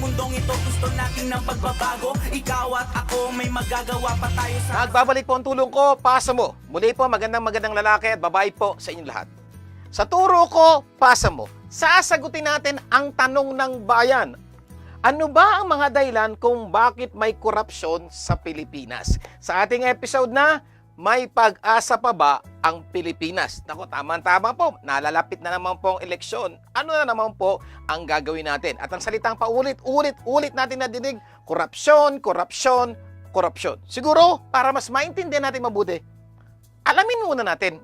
mundong ito gusto natin ng pagbabago. Ikaw at ako may magagawa pa tayo sa... Nagbabalik po ang tulong ko, pasa mo. Muli po, magandang lalaki at babae po sa inyong lahat. Sa turo ko, pasa mo. Sasagutin natin ang tanong ng bayan. Ano ba ang mga dahilan kung bakit may korupsyon sa Pilipinas? Sa ating episode na, may pag-asa pa ba ang Pilipinas? Naku, tama-tama po. Nalalapit na naman po ang eleksyon. Ano na naman po ang gagawin natin? At ang salitang paulit-ulit natin nadinig, korupsyon, korupsyon, korupsyon. Siguro, para mas maintindihan natin mabuti, alamin muna natin,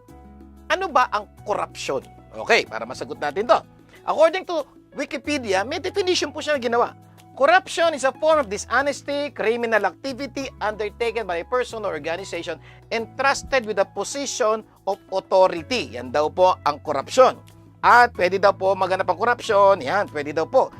ano ba ang korupsyon? Okay, para masagot natin to. According to Wikipedia, may definition po siya na ginawa. Corruption is a form of dishonesty, criminal activity undertaken by a person or organization entrusted with a position of authority. Yan daw po ang korupsyon. At pwede daw po maganap ang korupsyon, yan, pwede daw po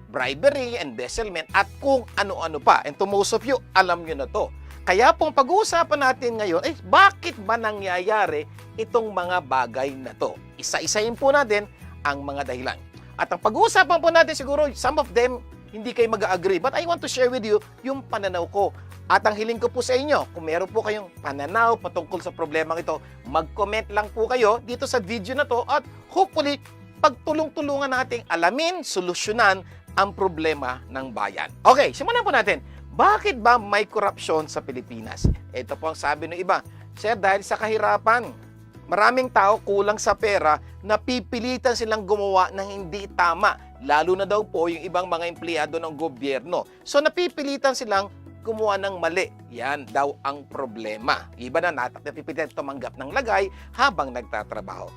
bribery, embezzlement, at kung ano-ano pa. And to most of you, alam nyo na to. Kaya pong pag-uusapan natin ngayon, bakit ba nangyayari itong mga bagay na to? Isa-isahin po natin ang mga dahilan. At ang pag-uusapan po natin siguro, some of them, hindi kayo mag-agree. But I want to share with you yung pananaw ko. At ang hiling ko po sa inyo, kung meron po kayong pananaw patungkol sa problemang ito, mag-comment lang po kayo dito sa video na to at hopefully, pagtulong-tulungan nating alamin, solusyonan ang problema ng bayan. Okay, simulan po natin. Bakit ba may korupsyon sa Pilipinas? Ito po ang sabi ng iba. Sir, dahil sa kahirapan, maraming tao kulang sa pera, napipilitan silang gumawa ng hindi tama. Lalo na daw po yung ibang mga empleyado ng gobyerno. So napipilitan silang gumawa ng mali. Yan daw ang problema. Iba na napipilitan tumanggap ng lagay habang nagtatrabaho.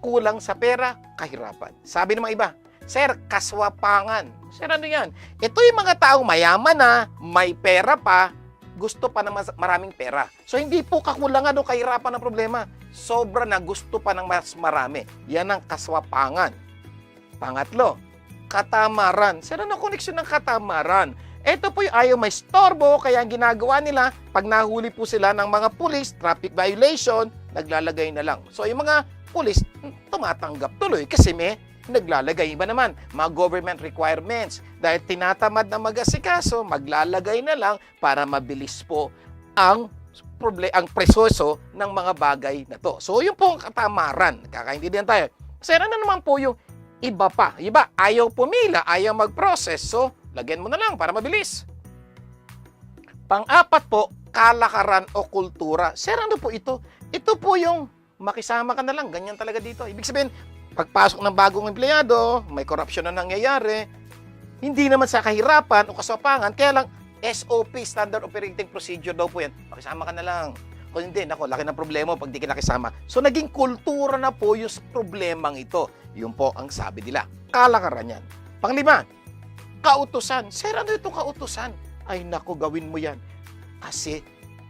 Kulang sa pera, kahirapan. Sabi ng mga iba, Sir, kaswapangan. Sir, ano yan? Ito yung mga taong mayaman na, may pera pa, gusto pa ng maraming pera. So hindi po kakulangan o kahirapan ang problema. Sobra na gusto pa ng mas marami. Yan ang kaswapangan. Pangatlo, katamaran. Sir, ano koneksyon ng katamaran? Ito po yung ayaw may storbo, kaya ang ginagawa nila, pag nahuli po sila ng mga pulis, traffic violation, naglalagay na lang. So yung mga pulis, tumatanggap tuloy kasi may naglalagay. Iba naman, mga government requirements. Dahil tinatamad na mag-asikaso, maglalagay na lang para mabilis po ang presoso ng mga bagay na to. So, yun po ang katamaran. Kakaintindihan tayo. Sir, ano naman po yung iba pa? Iba, ayaw pumila, ayaw mag-process. So, lagyan mo na lang para mabilis. Pang-apat po, kalakaran o kultura. Sir, ano po ito? Ito po yung makisama ka na lang. Ganyan talaga dito. Ibig sabihin, pagpasok ng bagong empleyado, may korupsyon na nangyayari, hindi naman sa kahirapan o kasapangan, kaya lang SOP, Standard Operating Procedure daw po yan. Makisama ka na lang. Kung hindi, naku, laki ng problema pag di ka nakisama. So, naging kultura na po yung problemang ito. Yun po ang sabi nila. Kalakaran yan. Panglima, kautusan. Sir, ano itong kautusan? Ay, naku, gawin mo yan. Kasi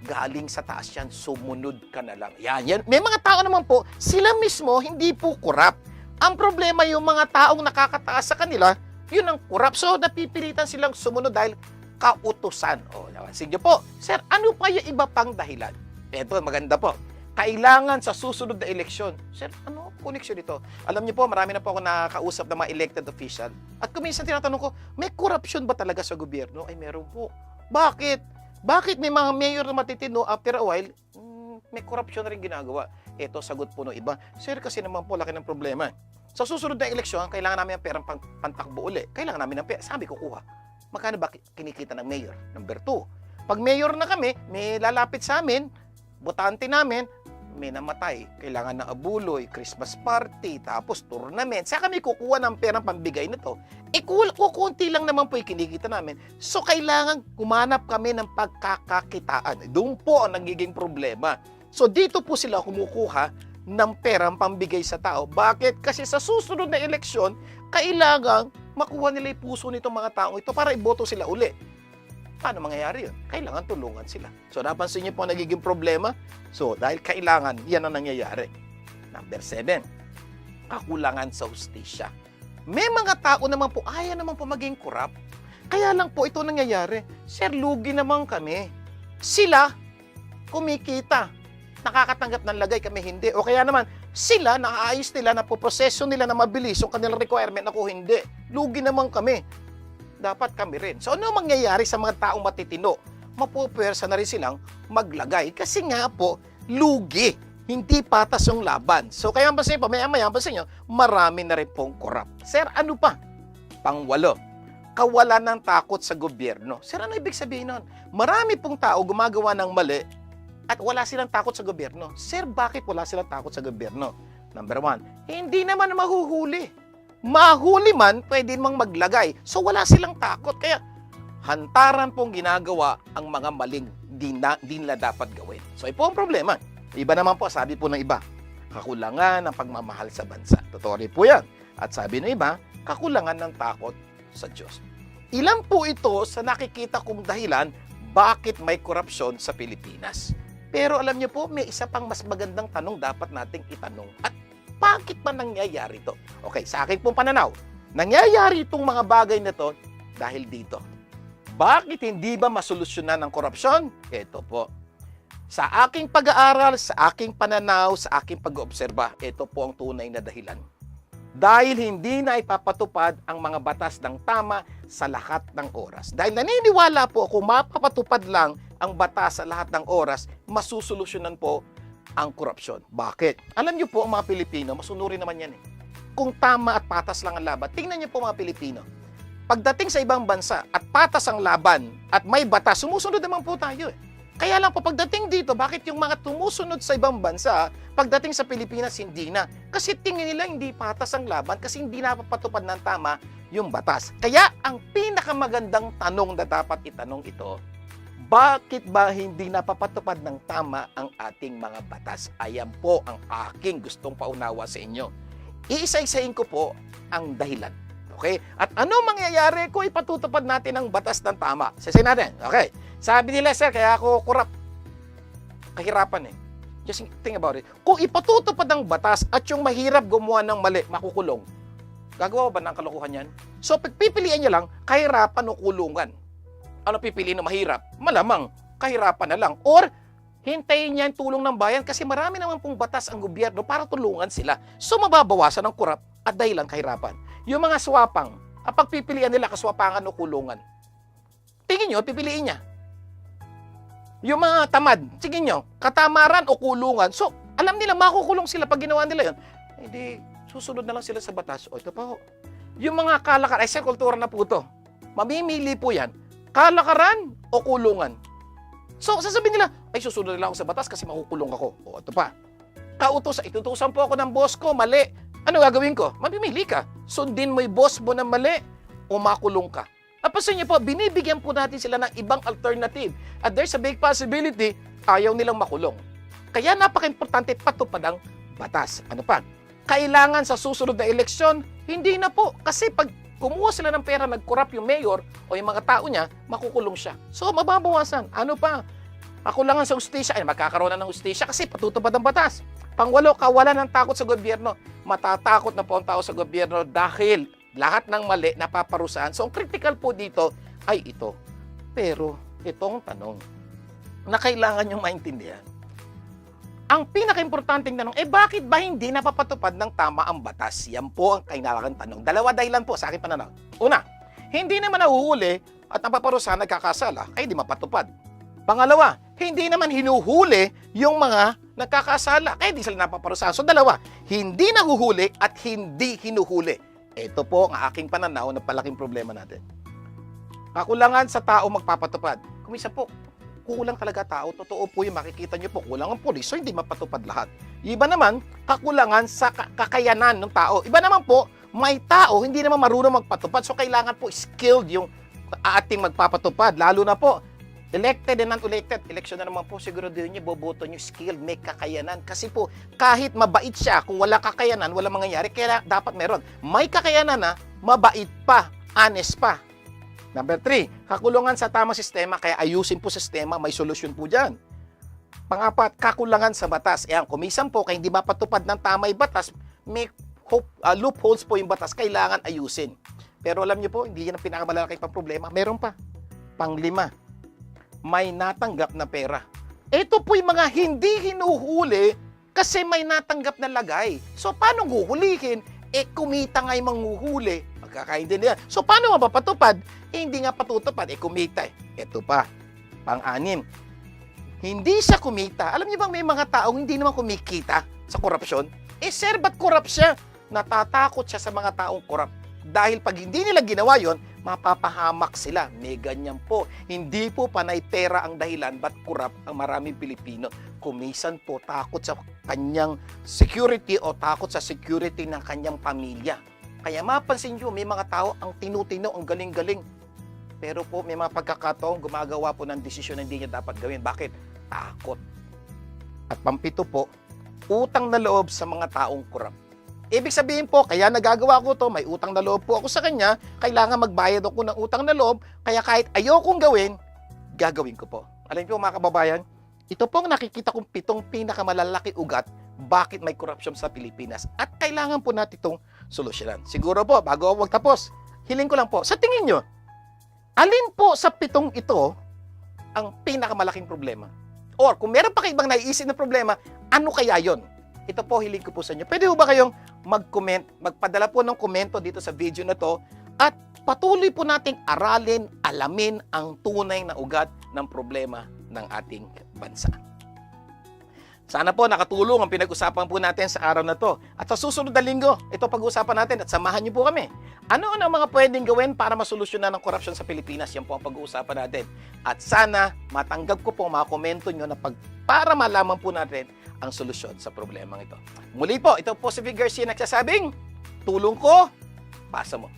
galing sa taas yan, sumunod ka na lang. Yan. May mga tao naman po, sila mismo hindi po korap. Ang problema yung mga taong nakakataas sa kanila, yun ang korap. So, napipilitan silang sumunod dahil kautusan. O, napansin niyo po, Sir, ano pa yung iba pang dahilan? Ito, maganda po. Kailangan sa susunod na eleksyon. Sir, ano koneksyon dito? Alam niyo po, marami na po ako nakakausap ng mga elected official. At kung minsan tinatanong ko, may korupsyon ba talaga sa gobyerno? Ay, meron po. Bakit? Bakit may mga mayor na matitino after a while, may korupsyon na rin ginagawa? Ito, sagot po ng iba. Sir, kasi naman po, laki ng problema. Sa susunod na eleksyon, kailangan namin ng perang pantakbo uli. Kailangan namin ng pera. Sabi ko, kuha. Magkano ba kinikita ng mayor? Number 2. Pag mayor na kami, may lalapit sa amin, botante namin, may namatay. Kailangan ng abuloy, Christmas party, tapos tournament. Saka kami kukuha ng perang pambigay na to. Kukunti lang naman po yung kinikita namin. So, kailangan kumanap kami ng pagkakakitaan. Doon po ang nagiging problema. So, dito po sila kumukuha ng perang pambigay sa tao. Bakit? Kasi sa susunod na eleksyon, kailangan makuha nila yung puso nitong mga taong ito para iboto sila uli. Paano mangyayari yun? Kailangan tulungan sila. So, napansin niyo po ang nagiging problema? So, dahil kailangan, yan ang nangyayari. Number 7, kakulangan sa hustisya. May mga tao naman po, ayaw naman po maging korap. Kaya lang po ito nangyayari. Sir, lugi naman kami. Sila, kumikita. Nakakatanggap ng lagay, kami hindi. O kaya naman, sila, nakaayos nila, napoproseso nila na mabilis yung kanilang requirement, ako hindi. Lugi naman kami. dapat kami rin. So ano mangyayari sa mga taong matitino? Mapupwersa na rin silang maglagay kasi nga po, lugi. Hindi patas yung laban. So kaya pansin po, maya-maya pansin nyo, marami na rin pong corrupt. Sir, ano pa? Pangwalo, kawalan ng takot sa gobyerno. Sir, ano ibig sabihin nun? Marami pong tao gumagawa ng mali at wala silang takot sa gobyerno. Sir, bakit wala silang takot sa gobyerno? Number one, hindi naman mahuhuli. Mahuli man, pwede mang maglagay. So wala silang takot. Kaya hantaran pong ginagawa ang mga maling di nila dapat gawin. So ito ang problema. Iba naman po, sabi po ng iba, kakulangan ng pagmamahal sa bansa. Totoo rin po yan. At sabi ng iba, kakulangan ng takot sa Diyos. Ilan po ito sa nakikita kong dahilan bakit may korupsyon sa Pilipinas. Pero alam niyo po, may isa pang mas magandang tanong dapat nating itanong. At bakit ba nangyayari ito? Okay, sa akin pong pananaw, nangyayari itong mga bagay na ito dahil dito. Bakit hindi ba masolusyonan ng korupsyon? Ito po. Sa aking pag-aaral, sa aking pananaw, sa aking pag-oobserba, ito po ang tunay na dahilan. Dahil hindi na ipapatupad ang mga batas ng tama sa lahat ng oras. Dahil naniniwala po kung mapapatupad lang ang batas sa lahat ng oras, masusolusyonan po ang korupsyon. Bakit? Alam niyo po, ang mga Pilipino, masunurin naman yan eh. Kung tama at patas lang ang laban, tingnan niyo po mga Pilipino. Pagdating sa ibang bansa at patas ang laban at may batas, sumusunod naman po tayo eh. Kaya lang po, pagdating dito, bakit yung mga tumusunod sa ibang bansa, pagdating sa Pilipinas, hindi na? Kasi tingin nila hindi patas ang laban kasi hindi napapatupad ng tama yung batas. Kaya ang pinakamagandang tanong na dapat itanong ito, bakit ba hindi napapatupad ng tama ang ating mga batas? Ayan po ang aking gustong paunawa sa inyo. Iisa-isahin ko po ang dahilan. Okay? At ano mangyayari kung ipatutupad natin ang batas ng tama? Sasayin natin. Okay. Sabi nila, sir, kaya ako corrupt. Kahirapan eh. Just think about it. Kung ipatutupad ang batas at yung mahirap gumawa ng mali, makukulong. Gagawa ba ng kalokohan yan? So, pagpipilian niya lang, kahirapan o kulungan. Ano pipiliin na mahirap? Malamang, kahirapan na lang. Or, hintayin niya yung tulong ng bayan kasi marami naman pong batas ang gobyerno para tulungan sila. So, mababawasan ang corrupt at dahilan kahirapan. Yung mga swapang, ang pagpipilian nila kaswapangan o kulungan. Tingin nyo, pipiliin niya. Yung mga tamad, tingin nyo, katamaran o kulungan. So, alam nila, makukulong sila pag ginawa nila yun. Hindi, susunod na lang sila sa batas. O, ito pa ho. Yung mga kalakaran, ay sa kultura na po ito. Mamimili po yan. Kalakaran o kulungan. So, sasabihin nila, ay susunod na lang ako sa batas kasi makukulong ako. O, ito pa. Itutusan po ako ng boss ko, mali. Ano gagawin ko? Mamimili ka. Sundin mo yung boss mo na mali o makulong ka. Napansin niyo po, binibigyan po natin sila ng ibang alternative. At there's a big possibility, ayaw nilang makulong. Kaya napaka-importante patupad ang batas. Ano pa? Kailangan sa susunod na eleksyon, hindi na po. Kasi pag kumuha sila ng pera, nag-corrupt yung mayor o yung mga tao niya, makukulong siya. So, mababawasan. Ano pa? Kakulangan sa ustisya. Ay, magkakaroon na ng ustisya kasi patutupad ang batas. Pangwalo, kawalan ng takot sa gobyerno. Matatakot na po ang tao sa gobyerno dahil lahat ng mali napaparusahan. So, ang critical po dito ay ito. Pero, itong tanong na kailangan niyong maintindihan. Ang pinaka-importanting tanong, bakit ba hindi napapatupad ng tama ang batas? Yan po ang kailangan tanong. Dalawa dahilan po sa aking pananaw. Una, hindi naman nahuhuli at napaparusahan nagkakasala, kaya di mapatupad. Pangalawa, hindi naman hinuhuli yung mga nagkakasala, kaya di sila napaparusahan. So dalawa, hindi nahuhuli at hindi hinuhuli. Ito po ang aking pananaw na palaking problema natin. Kakulangan sa tao magpapatupad. Kumisa po, kulang talaga tao. Totoo po yung makikita nyo po, kulang ang pulis, so hindi mapatupad lahat. Iba naman, kakulangan sa kakayanan ng tao. Iba naman po, may tao, hindi naman marunong magpatupad, so kailangan po skilled yung ating magpapatupad. Lalo na po, elected and non-elected, election na naman po, siguro din nyo, boboto nyo, skilled, may kakayanan. Kasi po, kahit mabait siya, kung wala kakayanan, wala mangyayari, kaya dapat meron. May kakayanan na, mabait pa, honest pa. Number 3, kakulangan sa tamang sistema, kaya ayusin po sistema, may solusyon po dyan. Pang-apat, kakulangan sa batas. Ayan, kumisan po, kaya hindi mapatupad ng tamay batas, may loopholes po yung batas, kailangan ayusin. Pero alam nyo po, hindi yan ang pinakamalaki pang problema. Meron pa. Pang-5, may natanggap na pera. Ito po yung mga hindi hinuhuli kasi may natanggap na lagay. So, paano huhulihin? kumita nga yung manghuhuli, magkakain din nila. So, paano mapapatupad? Hindi nga patutupad, kumita Ito pa, pang-anim. Hindi siya kumita. Alam niyo bang may mga taong hindi naman kumikita sa korupsyon? Sir, ba't corrupt siya? Natatakot siya sa mga taong corrupt. Dahil pag hindi nila ginawa yon, mapapahamak sila. May ganyan po. Hindi po panay pera ang dahilan ba't corrupt ang maraming Pilipino. Kumisan po takot sa kanyang security o takot sa security ng kanyang pamilya. Kaya mapansin nyo, may mga tao ang tinutino, ang galing-galing. Pero po may mga pagkakataong gumagawa po ng desisyon na hindi niya dapat gawin. Bakit? Takot. At pampito po, utang na loob sa mga taong corrupt. Ibig sabihin po, kaya nagagawa ko to, may utang na loob po ako sa kanya, kailangan magbayad ako ng utang na loob, kaya kahit ayokong gawin, gagawin ko po. Alam niyo po mga kababayan, ito po ang nakikita kong 7 pinakamalalaki ugat bakit may corruption sa Pilipinas at kailangan po natin itong solusyonan. Siguro po, bago ako magtapos, hiling ko lang po, sa tingin nyo, alin po sa 7 ito ang pinakamalaking problema? Or kung meron pa kayo ibang naiisip na problema, ano kaya yon? Ito po, hiling ko po sa inyo. Pwede ba kayong mag-comment, magpadala po ng komento dito sa video na to at patuloy po nating aralin, alamin ang tunay na ugat ng problema ng ating bansa. Sana po nakatulong ang pinag-usapan po natin sa araw na to. At sa susunod na linggo, ito pag-usapan natin at samahan niyo po kami. Ano ang mga pwedeng gawin para masolusyonan ang korupsyon sa Pilipinas? Yan po ang pag-uusapan natin. At sana matanggap ko po mga komento nyo na para malaman po natin ang solusyon sa problemang ito. Muli po, ito po si Vic Garcia nagsasabing, tulong ko, pasa mo.